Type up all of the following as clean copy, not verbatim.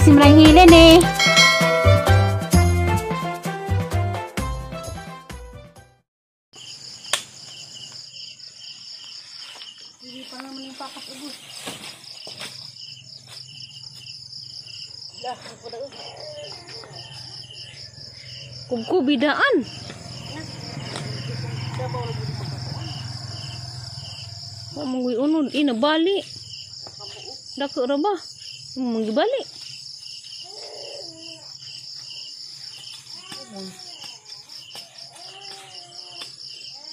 si Maranghilen eh. Hindi pa naman yung pakas ubos. Lah, ako daw. Kubkubidaan. Wa manggoy unod ina bali. Dako ra ba? Manggi bali.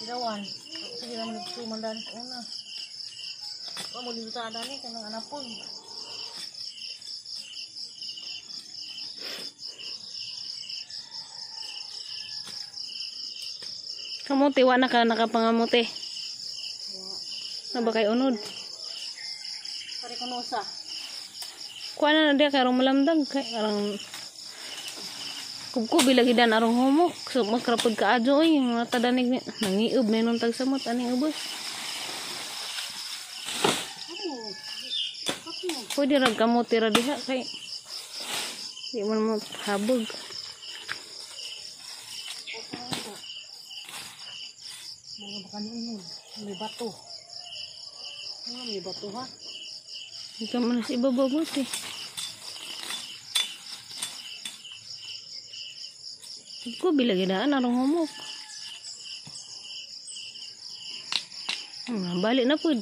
Sigawan. Sige naman nagsumandan sa una. Wa mo dito sa adani kanang anapon. Kamote wa na ka nakapangamote. Na ba kay unod? Pare ko nosa. Kuha na dia karong malamdag kay karang kubkubi lagi dan arong humok. So makrapod ka adyo oy yung mga tadanig ni nangiub na nun tag samot aning ubos. Pwede rag kamote ra diha kay di man mo habog. Mga bakanin may bato. May bato ha. Ikaw man sa ibabaw mo eh. Ko bilagi daan arong humok. Balik na pud.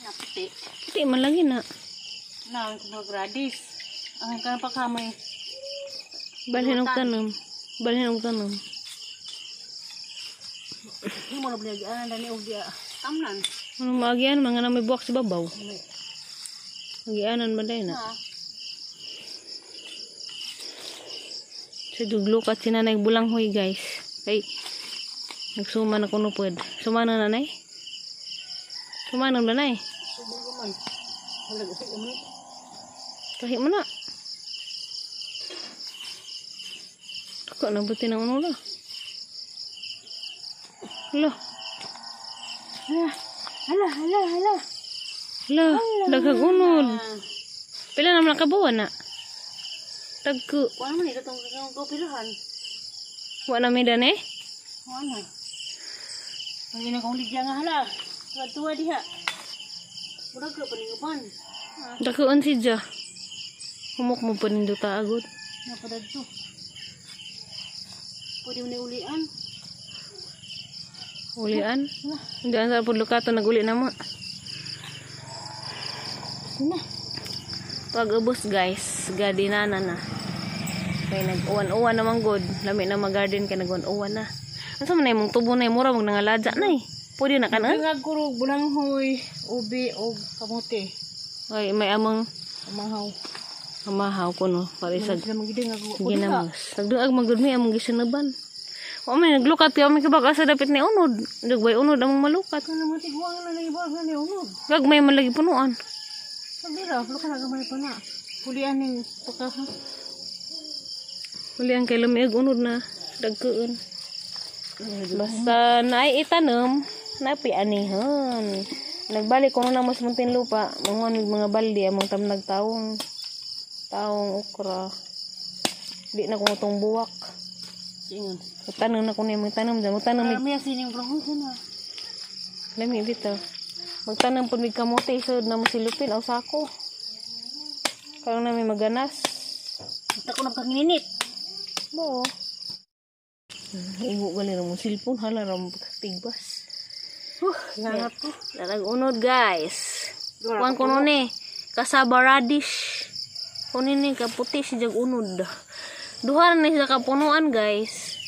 Napiti. Piti man lagi na. Nawin ko mag-radis. Ang ka pa kamay. Balhin og tanom. Balhin og tanom. Hindi mo na binagaan dani og dia tamnan. Ano maagian mga na may buwak sa babaw. Magianan ba day na? Sa duglukat si nanay bulanghoy guys. Kay nagsuma na kuno pwed. Sumana na nay? Sumana na nay? Subong ko man. Wala kasi kami. Kahit mo na. Taka na buti ng uno la. Hala. Hala. Hala. Dagkagunod. Pila naman nakabuwan na? Dagko. Kuha naman ito itong kapilahan. Wa na midan eh? Kuha na. Ang ina kong ligya nga hala. Tuwa diha. Murag ka paningupan. Dagkoon si Ja. Humok mo pa nindo taagod. Napadad to. Pwede mo na ulian. Ulian? Hindi ang sarap lukato naguli na mo. Na. Pag ubos guys, gadinana na. Kaya nag-uwan-uwan naman good. Lami na mag-garden ka nag-uwan-uwan na. Asa man na yung tubo na yung mura mong nangaladya na eh. Pwede na ka na? Nga kurog, bulanghoy, ubi, o kamote. Ay, may amang Amahaw. amahaw ko no. Parisag Sila magiging ako. ginamos. Sagdoag magudmi among gisanaban. O may naglukat ka may kabaka sa dapit ni unod. Dagbay unod among malukat. Ano mo tiguang na nagibag na ni unod. Gagmay man lagi punuan. Sabi raw, luka na gamay pa na. Pulian ng pagkaka. Uli ang kay lumiag unod na dagkoon. Basta naay itanom, napi anihan. Nagbalik ko na mas muntin lupa, mga baldi among tamnag taong okra. Di na ko itong buwak. Ingon. Tanong na ko na yung tanong dyan. Marami asin yung brahon ko na. Lami dito. Magtanong po may kamote, isod na mo silupin, o sako. Karong namin maganas. Basta ko nagkaginit. Oo. Igo gali na mo silpon, hala na mo tigbas. Langat ko. Nag-unod guys. Kuan ko nun eh. Kasaba radish. Kunin ni kaputi si jag unod. Duha na siya kapunuan guys.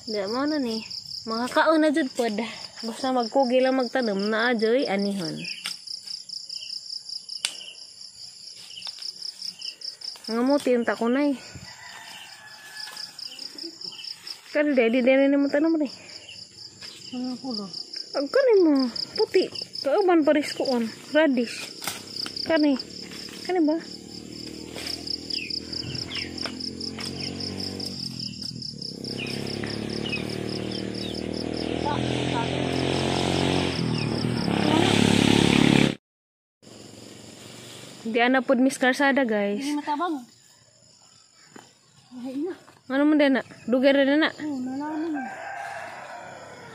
Di mo na ni. Makakaon na jud pod. Basta magkugi lang magtanom na ajoy anihon. Nga mo tiyong takunay. Kani di ni mo tanom rin. Ano ko do? Ang kanin mo. Puti. Kauban paris ko on. Radish. Kani. Kani ba? Di ana pod Miss Karsada, guys. Ini matabang. Ay na. Ano man din na? Dugar na na. Oh, nalaman.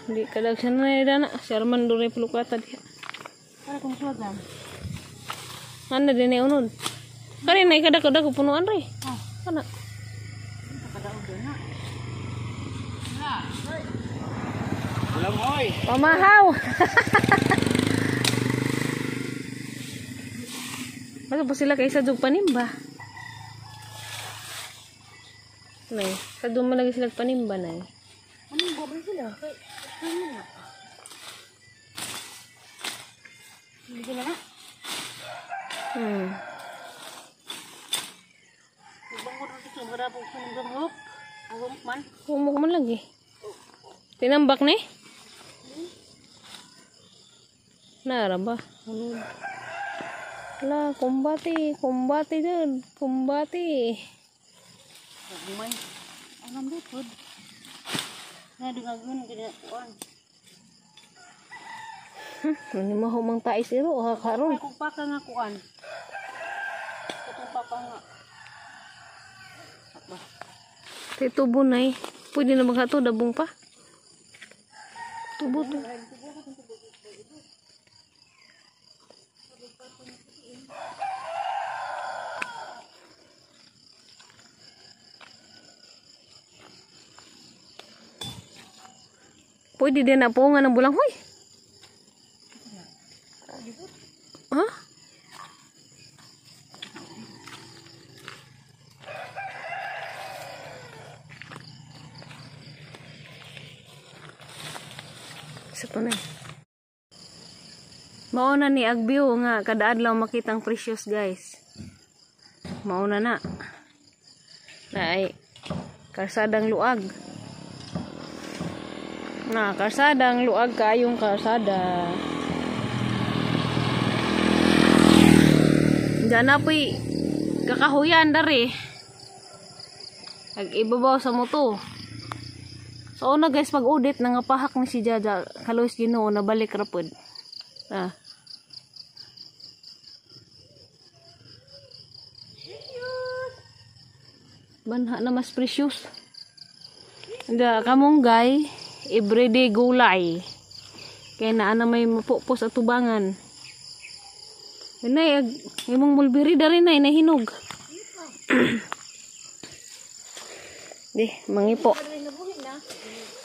Di kadag siya na na. Sharman do rin pelukata diha. Para kung suwagan. Ano din na unod? Kani na ikadak-kadak punuan rin. Ah, Ano? kadaog na. Ulam hoy. Pamahaw! Ano po sila kaysa jug panimba? Nay, kadto man lagi sila panimba nay. Ano ba ba sila? Ano na? Hindi sila na. Bangko dito sa mga po sa mga hop. Hop man. Humok man lagi. Tinambak ni? Nara ba? Ano? La, kumbati dun. Kumbati. Gumay. Ang lupod. Na dugagun kaya kuan. Ano mo humang tais iro ha karon. Kung paka nga kuan. Katong papa nga. Tubo nay. Pwede na maghato dabong pa. Tubo to. Pwede din na po nga ng bulang hoy. Ha? Sa to na. Mauna ni Agbiw nga kada adlaw makitang precious guys. Mauna na. Ay karsadang luag. Na karsadang luag kayong karsada. Diyan na po'y kakahuyan dari. Ag-ibabaw sa moto. So una guys, pag udit nangapahak ni si Jaja Kalois Ginoo na balik rapod. Ah. Banha na mas precious. Anda kamunggay, everyday gulay. Kaya na may mapupos at tubangan. Nay, imong mulberry dari nay nahinog. Di, mangipo.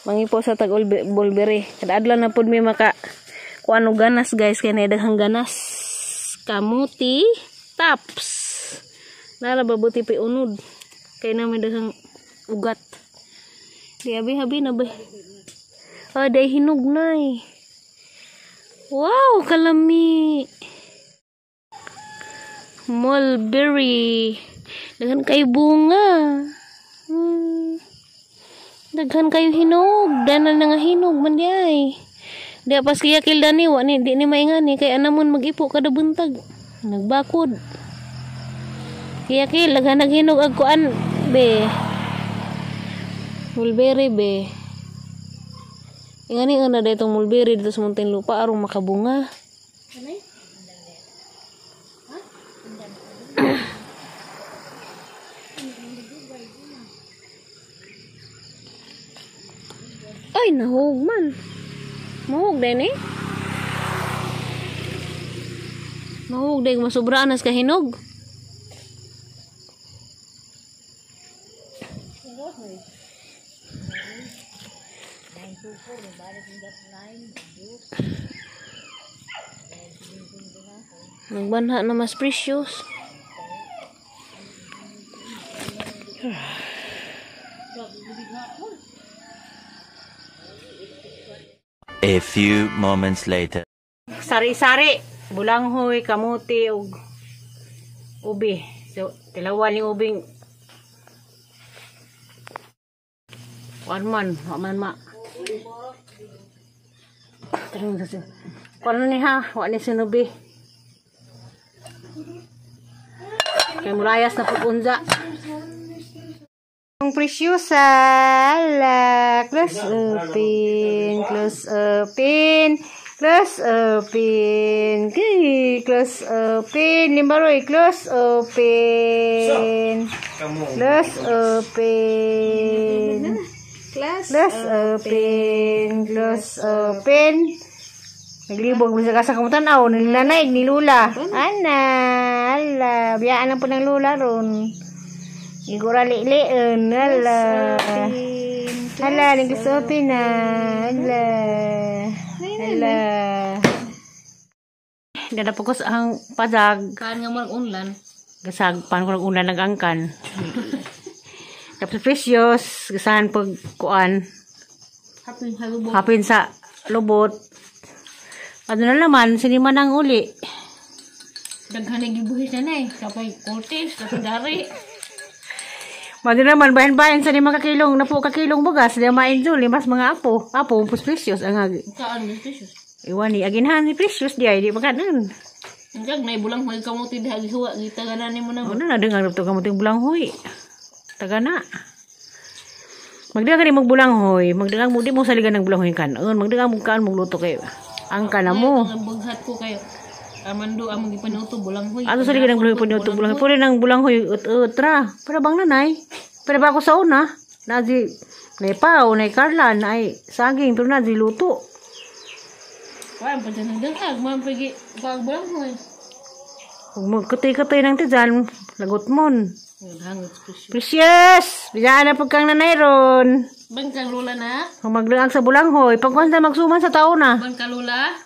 Mangipo sa tag mulberry. Kada adlaw na pud may maka kuano ganas guys, kay nay daghang ganas. Kamuti, taps. Nara babuti pa unod. Kay na may daghang ugat. Di abi-abi na ba? Ah, day hinog nay. Wow, kalami. Mulberry. Daghan kayo bunga. Daghan kayo hinog. Danan na nga hinog man di ay. Di pas kaya kildani wa ni di ni maingani kay anamon mag-ipo kada buntag. Nagbakod. Kaya kil daghan naghinog ag kuan be. Mulberry be. Ingani nga na daytong mulberry dito sa Muntinlupa aron makabunga. Ay, nahug man. Mahug din eh. Mahug din, masubraan nas kahinog. Nagbanha na mas precious. A few moments later. Sari-sari, bulanghoy, kamuti ug ubi. So, tilawan yung ubing man ma. Tanong sa. Paano ni ha? Wa ni sinubi. Kay murayas na pupunja. Ang precious close open. Close open. Okay. Close open. Limbaroy. Close open. Close open. Close open. Close open. Naglibog mo sa kasa kamutanaw. Nilanaig ni Lula. Ana. Ala. Biyaan lang po ng Lula ron. Igura li-liin. Ala. Ala. Nag-close open na. Ala. Ala. Dada po ko ang padag. Kaan nga mo unlan. Gasag. Paano ko nag-ulan nag-angkan. Tapos precious. Gasahan pag kuan. Hapin sa lubot. Ano na naman, sinima ng uli. Daghanay gibuhis na nay. Kapay kurtis, kapay dari. Mado naman, bayan-bayan sa 5 kakilong, na po kakilong bugas, na ma-enjoy, mas mga apo. Apo, pus precious, ang agi. Kaan ni precious. Iwan ni, aginhan ni precious di ay, di pagkanan. Ang nay bulang hoy kamuti di hagi huwa, gita gananin mo na. Ano na, dengar ito kamuting bulanghoy. Taga na. Magdagang ka rin magbulanghoy, magdagang mo, di mo saligan ng bulanghoy kan. Magdagang mo kaan, magluto kayo. Ang kana mo. Ang bughat ko kayo. Armando, amang ipanuto, bulanghoy. Ano sa ligan ng bulanghoy, bulanghoy. Pwede ng bulanghoy, utra. Para bang nanay? Para ba ako sa una? Nazi, Pao, na Carla, na saging, pero nazi luto. Parang pa dyan ang dangag, mapagi pag bulanghoy. Kung katay-katay ng tizan, lagot mon. Hangot precious. Precious! Biyaan na pagkang nanay ron. Bangkang lula na? Kung maglaang sa bulanghoy, pagkuhan sa magsuman sa tao na. Bangkang lula?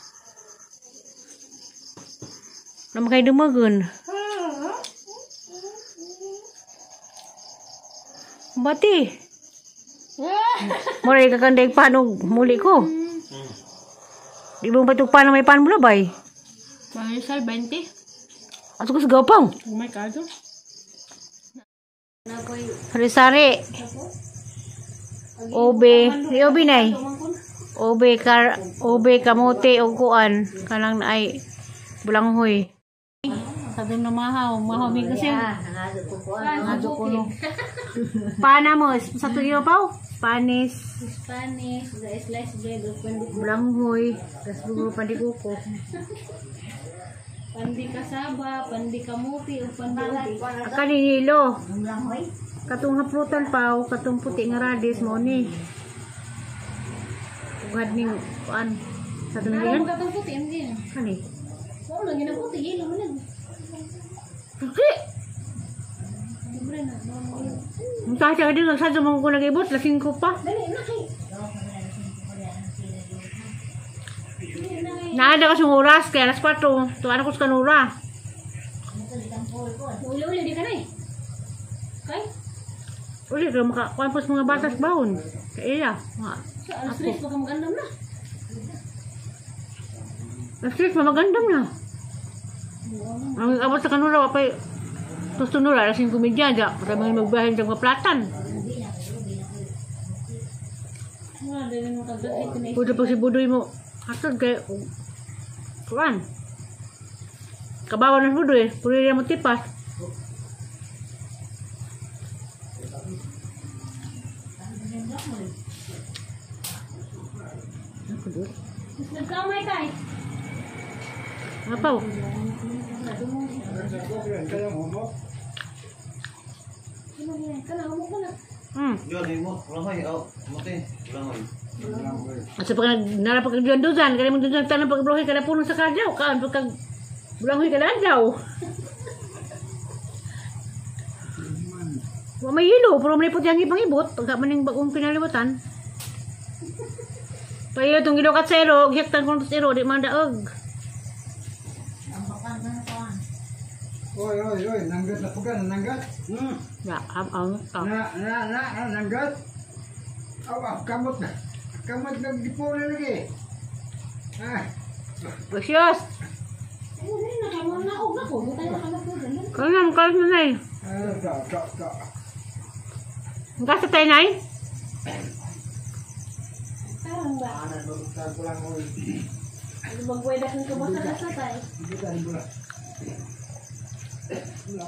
Naman kayo dumagun. Bati. Moray kakanday panog muli ko. Di ba patok pa na may pan mula bay? Mahisal, 20. Ato ko sa gapang. Oh my God. Sari-sari. Obe. Di obe na Obe kamote o kuan. Kanang na ay bulanghoy. Sa doon na mahaw. Mahaw mi kasi. Nangadyo ko no. Pana mo. Sa tuyo pa Panis. Slice bread of Bulanghoy. Tapos bugo pandikuko. pandi kasaba, pandi kamuti, o pandi ubi. Kaninilo. Katong haprutan pa o katong puti nga radis mo ni. Ugad ning kuan. Sa doon Ano yan. ka itong puti? Ano yan? Kani. Oo lang, yun ang puti. Yelo mo lang. Puti. Libre na. Mutahan siya ka din. Nagsadyo mo ko nag-ibot. Lasing ko pa. Dali, nakay. Naada ka siyang oras. Kaya alas 4. Tuwan ako sa kanura. Uli-uli, di ka na eh. Okay? Uli, kaya makakuanpos mga batas baon. Kaya mga. Sa alas 3, baka mag-andam na. Alas 3, mamagandam na. Ang abot sa kanura, wapay. Tapos tunura, alas 5 media. Para mga magbahin sa mga platan. Wala, dali mo kagdait ko na eh. Pwede pa si Budoy mo. Hatod kay kuan. Kabawan ng Budoy. Pwede niya mo tipas. Nagkamay ka eh. Apaw. At sa pag narapagiduan-dudan, kaya mo dudan tanang pag-buloy ka na puno sa kadyaw. Kaan pagkag bulangoy ka na daw. Wa may yelo, pero may puti ang ipangibot. Pagka maning bagong pinaliwatan. Payo itong gilokat sa ero, gihaktan ko ng ero, di man daog. Oi, nanggat na pugan, nanggat. Ya, Nanggat. Kamot na. Kamot na gipula lagi. Precious. Ayun, dali na. Kamu na ako. Ako, butay na kamay ko. Kalam, kalam na nay. Ang kasi tayo nay? Parang ba? Magweda kang kabasa-kasa tayo.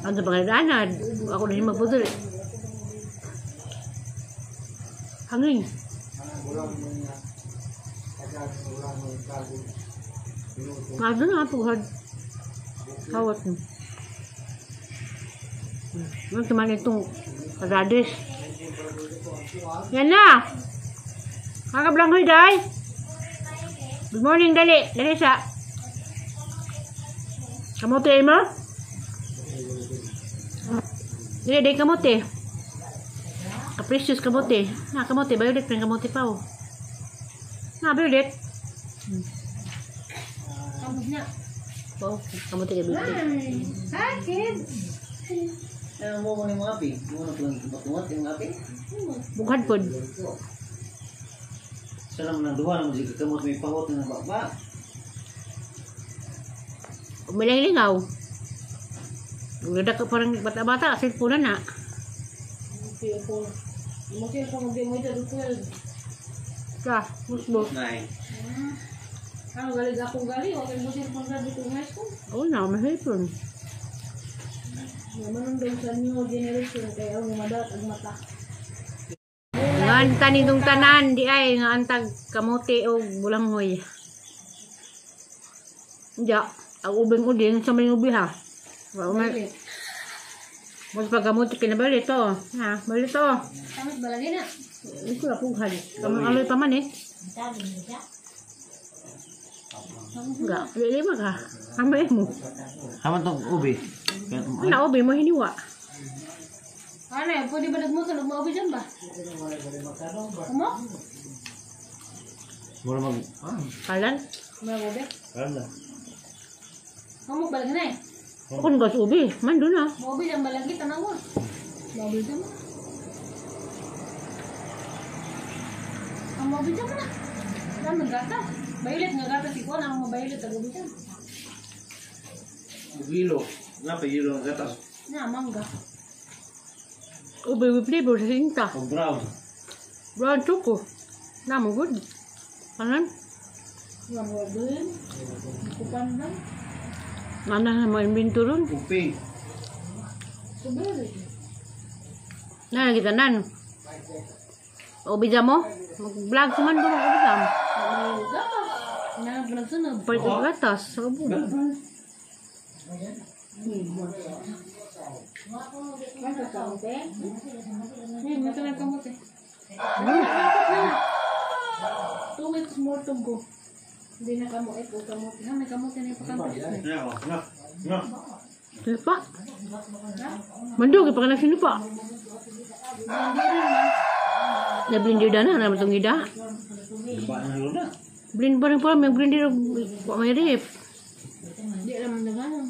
Ano ba nga ako na yung magpudol eh. Hangin. Ano na tuhad. Kawat mo. Ano naman itong radish. Yan na! Kakablang day. Good morning, dali. Dali sa. Kamote mo? Dali, kamote. Capricious kamote. Na, kamote. Violet pa yung kamote pa, oh. Na, Violet. Kamote na. Oh, kamote ka, Violet. Hi, kids! Ano mo yung mga api? Ano lang tumat yung api? Bukhad po. Sana mo nang duha naman di kamot may pahot na baba. Umilang-lingaw. Ugadak ka parang bata-bata. Cellphone na. Ka, musbo. Nay. Ano, galing akong galing. Okay mo din pang gabi kong high school. Oo na, may cellphone. Naman doon sa new generation. Kaya ang madalat ang mata. Nga antani dong tanan. Di ay, nga antag kamote o bulanghoy. Diya, ang ubing udin sa may ubi ha. Mas pagamote kinabalit to. Ha, balit to. Tamit balagay na. Ito na pughad. Kamang aloy pa man eh. Enggak, lima ka. Amay mo. Haman tong ubi. Ano, ubi mo hiniwa. Ano eh, pwede ba nagmuto? Nagmaubi dyan ba? Kumo? Mura mag Kalan? Nagmaubi? Ano? Kumo balagay na eh. Kung gas ubi, man doon na. Maubi dyan balagay, tanang mo. Maubi dyan mo. Ang maubi dyan mo na. Ano, nagata? Violet nga gata si Kuan, ang mabayulit nag-ubi dyan. Gilo. Nga pa gilo ang gatas. Na, mangga. Ubi with flavor sa sinta. O brown. Brown choco. Na mo good. Kanan? Yang wabin. Kupan lang. Mana na mo imbento ron. O pink. Subali. Na lagi tanan. Ubi dyan mo? Mag-vlog sa man doon ubi dyan. May gata. Na, pinagsunod. Palit ang gatas sa ubo. May kamote? May matalang kamote. 2 weeks more to go. Hindi na kamote o kamote. Ha, may kamote na yung pagkamote. Nga o. Nga. Nga. Sinupa. Mandog, ipakalang sinupa. Na-blender na na naman itong ida. Ba na lo na. Blend pa rin po, may blender may rip. Hindi naman na gano'n.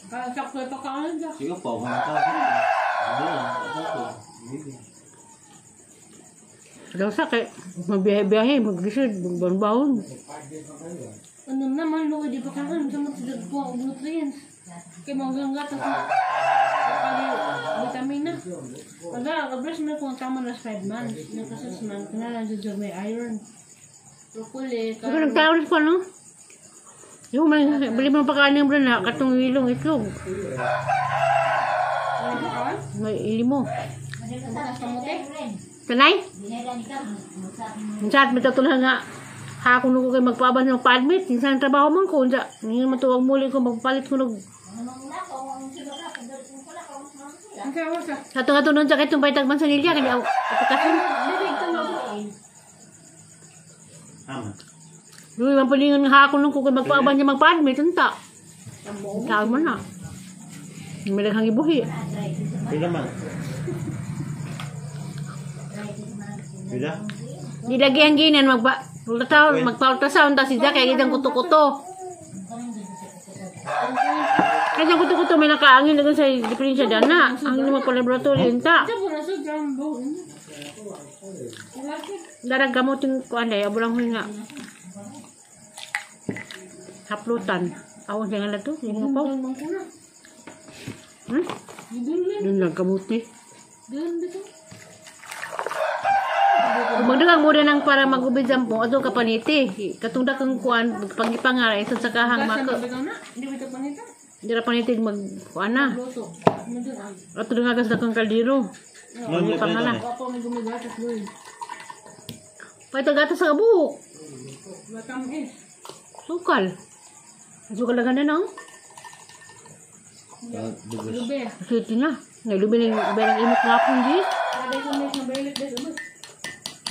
Kaya sakto ito ka ano dyan. Sige pa, mga tao. Daw sa kay magbiyahe-biyahe, mag-research, magbanbawon. Ano naman, Lord, di pa ka ano, sa mga sidag po ang nutrients. Kaya mga gatas na. Kaya vitamin na. Pagka, kabras na kung tama na 5 months. Nagkasas man, kanalan dyan may iron. Broccoli, Ito nagtawag ko, no? Yung bali mo pagkain yung brana, katong ilong itlog. May ilimo. kamote. Kanay? Minsan, may tatulhan nga. Hakon ko kayo magpabas ng pa-admit. Minsan trabaho man ko. Ngayon matuwag muli ko magpalit ko ng... Ang sawa sa. Kato-kato nun sa kitong paitag man sa nilya. Kaya aplikasyon. Bibig ka mo. Ama. Doon yung palingon nga hakon ko kayo magpabas niya magpa-admit. Unta. Tawag mo na. May daghang ibuhi. Pila man. Pila? Nilagi ang ginan magpa-ultrasound ta si Jack kaya gitang kuto-kuto. Kaya yung kuto-kuto may nakaangin na sa diferensya dana. Ang magpa-laboratory unta. Ito po na sa jumbo. Darag gamot yung kuan ay abulang huy nga. Haplutan. Awan siya nga na to. Yung mapaw. Hmm? Yun lang kamuti. Magdagang mo rin ang para mag-ubid sa po. Ato kapaniti. Katungda kang kuan. Pag-ipangara. Ito sa kahang mako. Hindi ba ito pa nito? Hindi na panitig mag-kuan na. Luto. Ato na nga na kang kaldero. Ano Pangala. Ako may gumigatas doon. Paito gatas sa kabuhok. Batam eh. Sukal. Sukal lang na no? Lubi. Sige na. Ngayon lubi ng berang imot nga akong Jis. Ada ko na belit des ubos.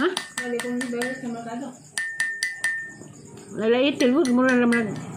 Ha? Ada ko na belit sa merkado. Lalaitil, wag mo na naman